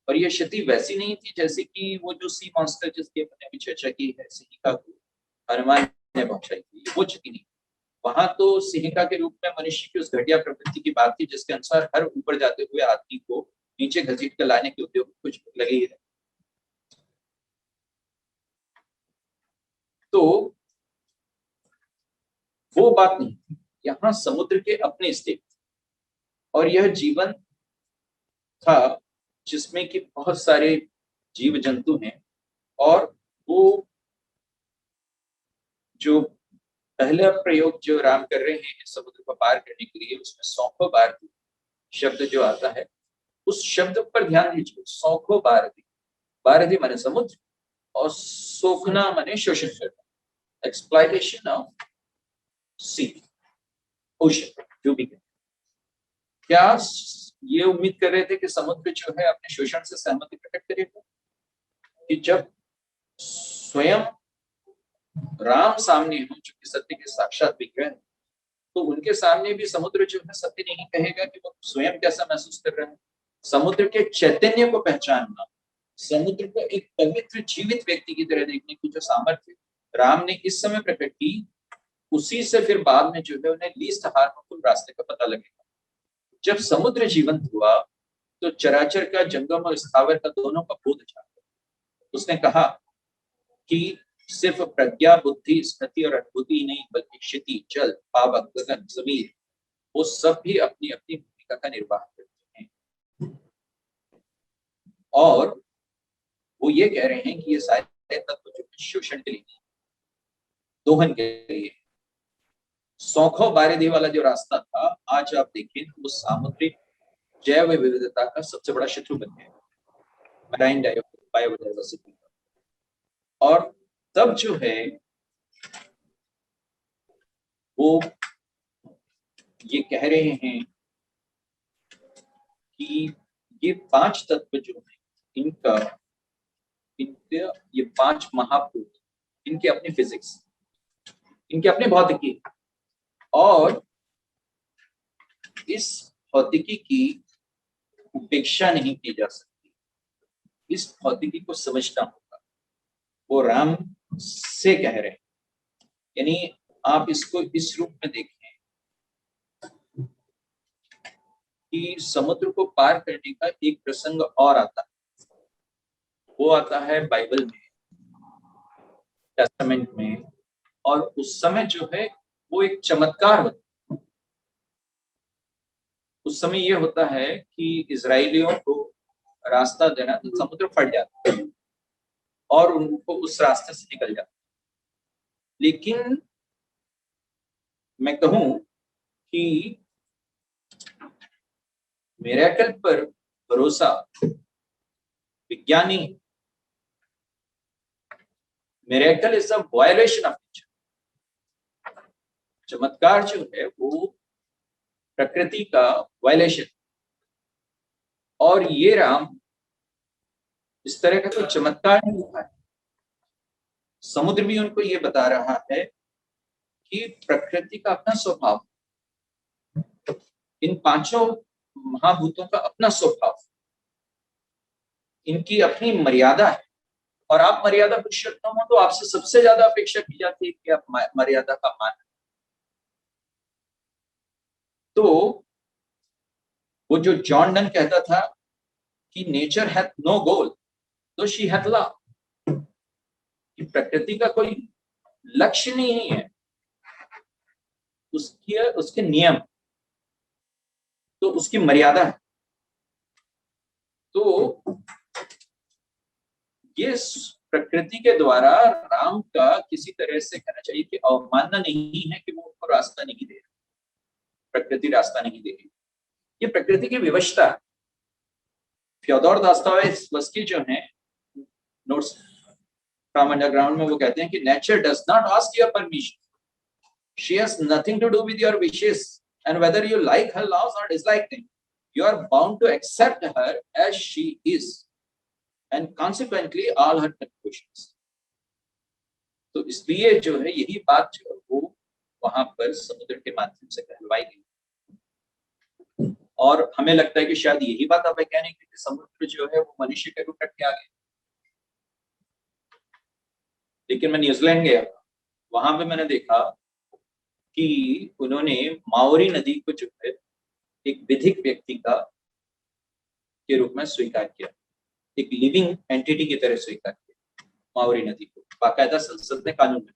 और ये क्षति वैसी नहीं थी जैसे कि वो जो सी मॉन्स्टर जिसकी अपने भी चर्चा की है, सिहिका को हनुमान ने पहुंचाई थी, वो क्षति नहीं। वहां तो सिहिका के रूप में मनुष्य की उस घटिया प्रवृत्ति की बात थी जिसके अनुसार हर ऊपर जाते हुए आदमी को नीचे घसीट कर लाने के उद्योग कुछ लगे ही रहे। तो वो बात नहीं, यहाँ समुद्र के अपने स्टेट और यह जीवन था जिसमें कि बहुत सारे जीव जंतु हैं, और वो जो पहला प्रयोग जो राम कर रहे हैं समुद्र को पार करने के लिए, उसमें 100 बार शब्द जो आता है उस शब्द पर ध्यान दीजिए। 100 बारदी, बारदी माने समुद्र और सोखना माने शोषण करना, एक्सप्लॉइटेशन ऑफ सी ओशन जो भी है। क्या ये उम्मीद कर रहे थे कि समुद्र जो है अपने शोषण से सहमति प्रकट करेगा, कि जब स्वयं राम सामने हो चुके सत्य के साक्षात विग्रह, तो उनके सामने भी समुद्र जो है सत्य नहीं कहेगा कि वो स्वयं कैसा महसूस कर रहा है। समुद्र के चैतन्य को पहचानना, समुद्र को एक पवित्र जीवित व्यक्ति की तरह देखने की जो सामर्थ्य राम ने इस समय प्रकट की, उसी से फिर बाद में जो है उन्हें लीस्ट हार्मफुल रास्ते का पता लगेगा। जब समुद्र जीवंत हुआ तो चराचर का, जंगम और स्थावर का दोनों का बोध जागा। उसने कहा कि सिर्फ प्रज्ञा, बुद्धि, स्मृति और अनुभूति ही नहीं, बल्कि क्षिति, जल, पावक, गगन, जमीन, वो सब भी अपनी अपनी भूमिका का निर्वाह करते हैं। और वो ये कह रहे हैं कि ये सारे तत्व जो शोषण के लिए, दोहन के लिए, सौखों बारिधि वाला जो रास्ता था, आज आप देखिए वो सामुद्रिक जैव विविधता का सबसे बड़ा शत्रु बन गया, मराइन बायोडाइवर्सिटी। और तब जो है वो ये कह रहे हैं कि ये 5 तत्व जो है इनका इनके ये 5 महाभूत, इनके अपनी फिजिक्स, इनके अपने भौतिकी, और इस भौतिकी की उपेक्षा नहीं की जा सकती, इस भौतिकी को समझना होगा। वो राम से कह रहे हैं, यानी आप इसको इस रूप में देखें कि समुद्र को पार करने का एक प्रसंग और आता है, वो आता है बाइबल में, टेस्टामेंट में, और उस समय जो है वो एक चमत्कार होता है। उस समय ये होता है कि इजराइलियों को रास्ता देना, तो समुद्र फट जाता है और उनको उस रास्ते से निकल जाता है। लेकिन मैं कहूं कि मिरेकल पर भरोसा विज्ञानी, miracle is a violation of nature. चमत्कार जो है वो प्रकृति का वायलेशन, और ये राम इस तरह का कोई चमत्कार नहीं हुआ है। समुद्र भी उनको ये बता रहा है कि प्रकृति का अपना स्वभाव, इन 5 महाभूतों का अपना स्वभाव, इनकी अपनी मर्यादा है, और आप मर्यादा पुरुषोत्तम हो तो आपसे सबसे ज्यादा अपेक्षा की जाती है कि आप मर्यादा का मान। तो वो जो जॉन डन कहता था कि नेचर हैथ नो गोल तो शी हैथ लव, कि प्रकृति का कोई लक्ष्य नहीं है, उसके नियम, तो उसकी मर्यादा है। तो ये प्रकृति के द्वारा राम का किसी तरह से कहना चाहिए कि अवमानना नहीं है कि वो उनको रास्ता नहीं दे रही, प्रकृति रास्ता नहीं दे रही, ये प्रकृति की विवशता है। फ्योदोर दोस्तोयेव्स्की जो है नोट्स फ्रॉम अंडरग्राउंड में वो कहते हैं कि nature does not ask your permission, she has nothing to do with your wishes, and whether you like her laws or dislike them, you are bound to accept her as she is and consequently all her conclusions. तो इसलिए जो है यही बात जो है वो वहां पर समुद्र के माध्यम से कहलवाई गई, और हमें लगता है कि शायद यही बात आप कहने की समुद्र जो है वो मनुष्य के रूप रख के आ गए। लेकिन मैं न्यूजीलैंड गया, वहां पे मैंने देखा कि उन्होंने माओरी नदी को जो है एक विधिक व्यक्ति का के रूप में स्वीकार किया, एक लिविंग एंटिटी की तरह स्वीकार किया माओरी नदी को, बाकायदा संसद में कानून है।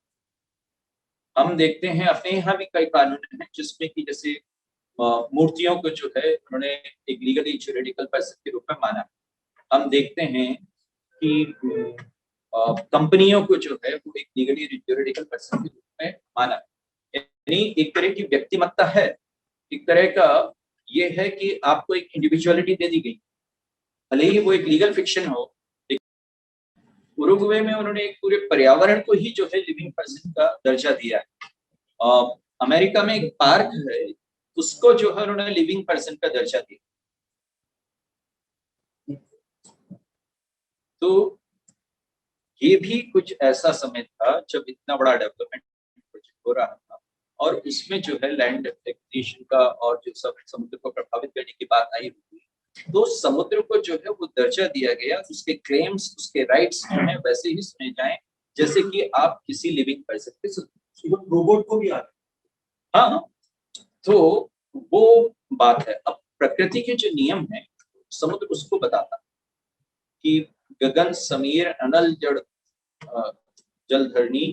हम देखते हैं अपने यहाँ भी कई कानून हैं जिसमें कि जैसे मूर्तियों को जो है उन्होंने एक लीगली ज्यूरिडिकल पर्सन के रूप में माना। हम देखते हैं कि कंपनियों को जो है वो एक लीगली ज्यूरिडिकल पर्सन के रूप में माना, यानी एक तरह की व्यक्तिमत्ता है, एक तरह का ये है कि आपको एक इंडिविजुअलिटी दे दी गई, भले ही वो एक लीगल फिक्शन हो। उरुग्वे में उन्होंने एक पूरे पर्यावरण को ही जो है लिविंग पर्सन का दर्जा दिया है। अमेरिका में एक पार्क है, उसको जो है उन्होंने लिविंग पर्सन का दर्जा दिया। तो ये भी कुछ ऐसा समय था जब इतना बड़ा डेवलपमेंट प्रोजेक्ट हो रहा था, और उसमें जो है लैंड एक्विजिशन का और जो सब समुद्र को प्रभावित करने की बात आई हुई, तो समुद्र को जो है वो दर्जा दिया गया, उसके क्लेम्स, उसके राइट्स जो है वैसे ही सुने जाएं जैसे कि आप किसी लिविंग पर्सन के रोबोट को भी आ। हाँ, तो वो बात है। अब प्रकृति के जो नियम है समुद्र उसको बताता कि गगन समीर अनल जड़ जलधरणी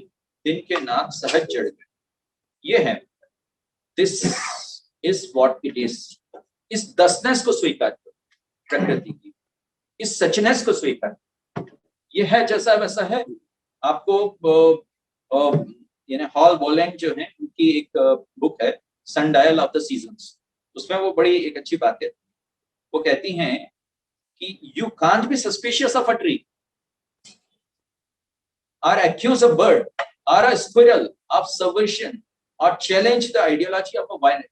दिन के नाक सहज जड़, ये है this is what it is. इस दसनेस को स्वीकार करो, प्रकृति की इस सचनेस को स्वीकार, ये है जैसा वैसा है। आपको यानी हॉल बोलेंग जो है उनकी एक बुक है सनडायल ऑफ द सीजन्स, उसमें वो बड़ी एक अच्छी बात कहती है। वो कहती हैं कि you can't be suspicious of a tree or accuse a bird or a squirrel of subversion or challenge the ideology of a violent।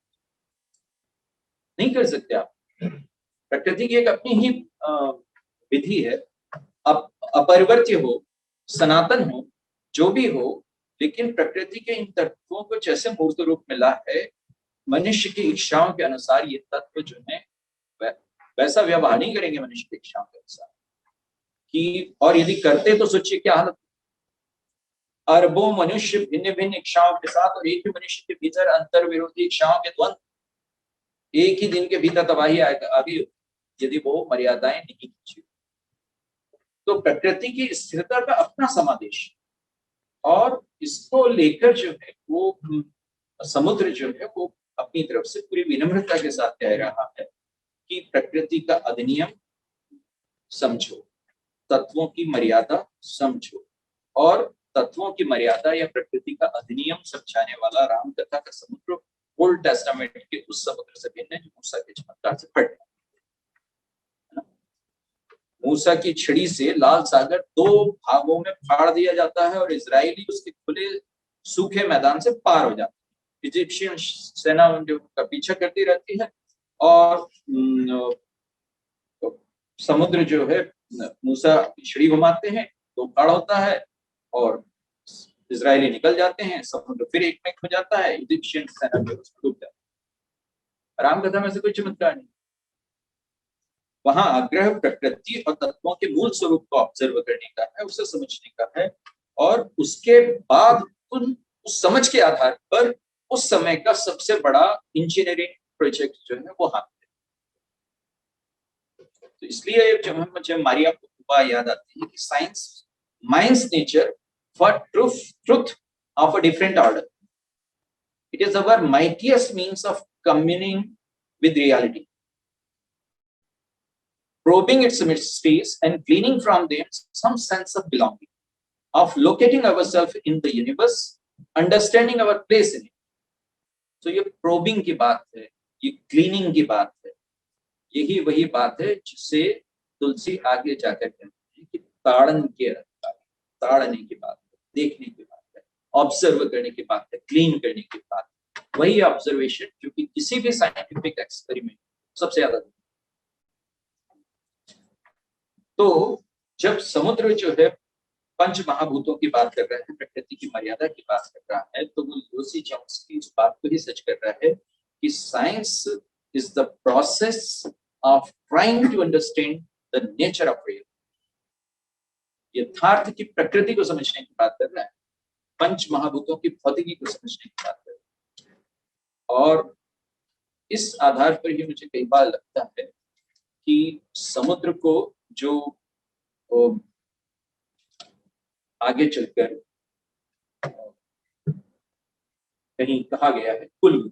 नहीं कर सकते आप। प्रकृति की एक अपनी ही विधि है, अब अपरिवर्त्य हो, सनातन हो, जो भी हो, लेकिन प्रकृति के इन तत्वों को जैसे मूर्त रूप मिला है, मनुष्य की इच्छाओं के अनुसार ये तत्व जो है वैसा व्यवहार नहीं करेंगे मनुष्य की इच्छाओं के अनुसार कि, और यदि करते तो सोचिए क्या हालत। अरबों मनुष्य भिन्न भिन्न इच्छाओं के साथ और एक ही मनुष्य के भीतर अंतर विरोधी इच्छाओं के द्वंद, एक ही दिन के भीतर तबाही आगे यदि वो मर्यादाएं नहीं खींची। तो प्रकृति की स्थिरता का अपना समादेश, और इसको लेकर जो है वो समुद्र जो है वो अपनी तरफ से पूरी विनम्रता के साथ कह रहा है कि प्रकृति का अधिनियम समझो, तत्वों की मर्यादा समझो, और तत्वों की मर्यादा या प्रकृति का अधिनियम समझाने वाला राम कथा का समुद्र ओल्ड टेस्टामेंट के उस समुद्र से भिन्न है जो मूसा के चमत्कार से फट गया। मूसा की छड़ी से लाल सागर 2 भागों में फाड़ दिया जाता है और इजरायली उसके खुले सूखे मैदान से पार हो जाते हैं। इजिप्शियन सेना जो का पीछा करती रहती है और समुद्र जो है मूसा की छड़ी घुमाते हैं तो फाड़ होता है और इजरायली निकल जाते हैं, समुद्र फिर एक में हो जाता है, इजिप्शियन सेना जो डूब जाती है। राम कथा में से कोई चमत्कार नहीं, वहां आग्रह प्रकृति और तत्वों के मूल स्वरूप को ऑब्जर्व करने का है, उसे समझने का है, और उसके बाद उस समझ के आधार पर उस समय का सबसे बड़ा इंजीनियरिंग प्रोजेक्ट जो है वो हाथ में। तो इसलिए जब मुझे मारिया पुपा याद आती है कि science mines nature for truth of a different order. It is our mightiest means of communing with reality, probing its mysteries and gleaning from them some sense of belonging, of locating ourselves in the universe, understanding our place in it. So ये probing की बात है, ये gleaning की बात है, यही वही बात है जिसे तुलसी आगे जाकर कहते हैं कि ताड़ने की बात, देखने की बात है, ऑब्जर्व करने की बात है, क्लीन करने की बात है। वही ऑब्जर्वेशन जो कि किसी भी साइंटिफिक एक्सपेरिमेंट सबसे ज्यादा। तो जब समुद्र जो है पंच महाभूतों की बात कर रहा है, प्रकृति की मर्यादा की बात कर रहा है, तो वो लूसी जोन्स की इस बात को ही सच कर रहा है कि science is the process of trying to understand the nature of real. यथार्थ की प्रकृति को समझने की बात कर रहा है, पंच महाभूतों की भौतिकी को समझने की बात कर रहा है। और इस आधार पर ही मुझे कई बार लगता है कि समुद्र को जो आगे चलकर कहीं कहा गया है कुल,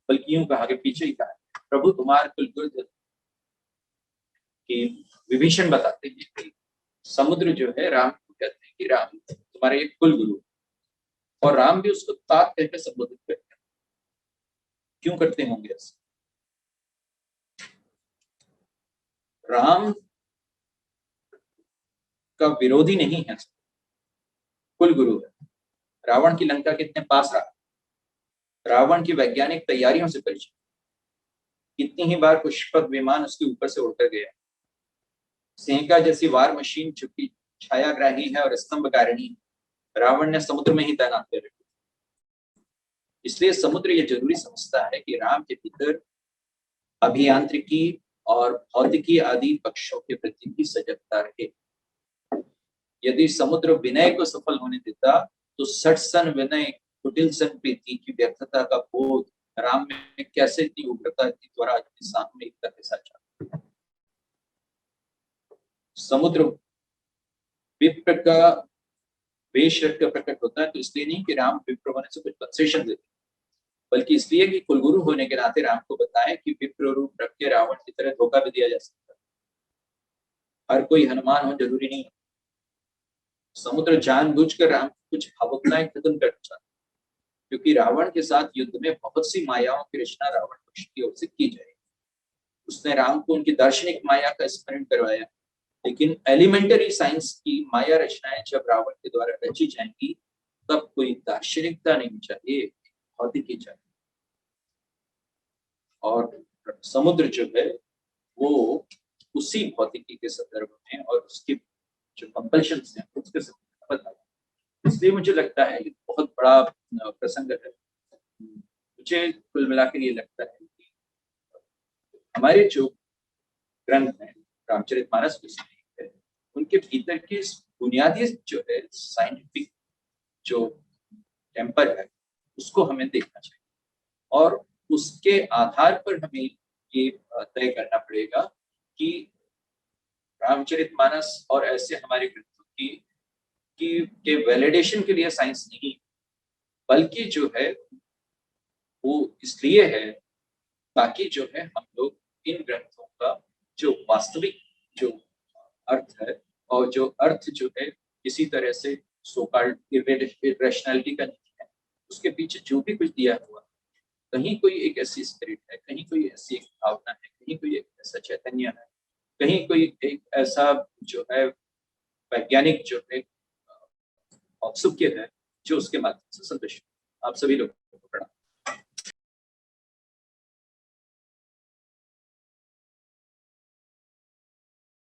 बल्कि यूं कहा, पीछे ही कहा है प्रभु तुम्हारे कुल गुरु, कि विभीषण बताते हैं कि समुद्र जो है राम को कहते हैं कि राम तुम्हारे एक कुल गुरु, और राम भी उसको तात कहकर संबोधित करते हैं। क्यों करते होंगे ऐसे? राम का विरोधी नहीं है, कुल गुरु है। रावण की लंका कितने पास रहा, रावण की वैज्ञानिक तैयारियों से परिचित, कितनी ही बार पुष्पक विमान उसके ऊपर से उड़कर गया, सेंका जैसी वार मशीन चुकी छायाग्राही है और स्तंभकारिणी, रावण ने समुद्र में ही तैनात कर रखी। इसलिए समुद्र ये जरूरी समझता है कि राम के भीतर अभियांत्रिकी और भौतिकी आदि पक्षों के प्रति भी सजगता रहे। यदि समुद्र विनय को सफल होने देता तो सटसन विनय, कुटिल सन प्रीति की व्यर्थता का बोध राम में कैसे इतनी उग्रता, इतनी त्वरा, इतनी सामूहिकता के साथ जाता। समुद्र विप्र का वेश रखकर प्रकट होता है, तो इसलिए नहीं कि राम विप्र होने से कुछ कंसेशन देते, बल्कि इसलिए कि कुलगुरु होने के नाते राम को बताएं कि विप्र रूप रख के रावण की तरह धोखा भी दिया जा सकता है। हर कोई हनुमान हो जरूरी नहीं है, समुद्र जानबूझकर राम की कुछ भावुकताएं खत्म करना चाहता है, क्योंकि रावण के साथ युद्ध में बहुत सी मायाओं की रचना रावण पक्ष की ओर से की जाएगी। उसने राम को उनकी दार्शनिक माया का स्मरण करवाया, लेकिन एलिमेंटरी साइंस की माया रचनाएं जब रावण के द्वारा रची जाएंगी तब कोई दार्शनिकता नहीं चाहिए, भौतिकी चाहिए। और समुद्र जो है वो उसी भौतिकी के संदर्भ में और उसके जो कंपल्शन हैं उसके संदर्भ में बताया। इसलिए मुझे लगता है ये बहुत बड़ा प्रसंग है। मुझे कुल मिलाकर ये लगता है कि हमारे जो ग्रंथ हैं, रामचरितमानस है, उनके भीतर की बुनियादी जो है साइंटिफिक जो टेम्पर है उसको हमें देखना चाहिए, और उसके आधार पर हमें ये तय करना पड़ेगा कि रामचरितमानस और ऐसे हमारे ग्रंथों की के वैलिडेशन के लिए साइंस नहीं, बल्कि जो है वो इसलिए है ताकि जो है हम लोग इन ग्रंथों का जो वास्तविक जो अर्थ है और जो अर्थ जो है किसी तरह से सो कॉल्ड इरेशनैलिटी का नहीं है, उसके पीछे जो भी कुछ दिया हुआ, कहीं कोई एक ऐसी स्पिरिट है, कहीं कोई ऐसी एक भावना है, कहीं कोई एक ऐसा चैतन्य है, कहीं कोई एक ऐसा जो है वैज्ञानिक जो है औत्सुक्य है जो उसके माध्यम से संतुष्ट। आप सभी लोगों को प्रणाम।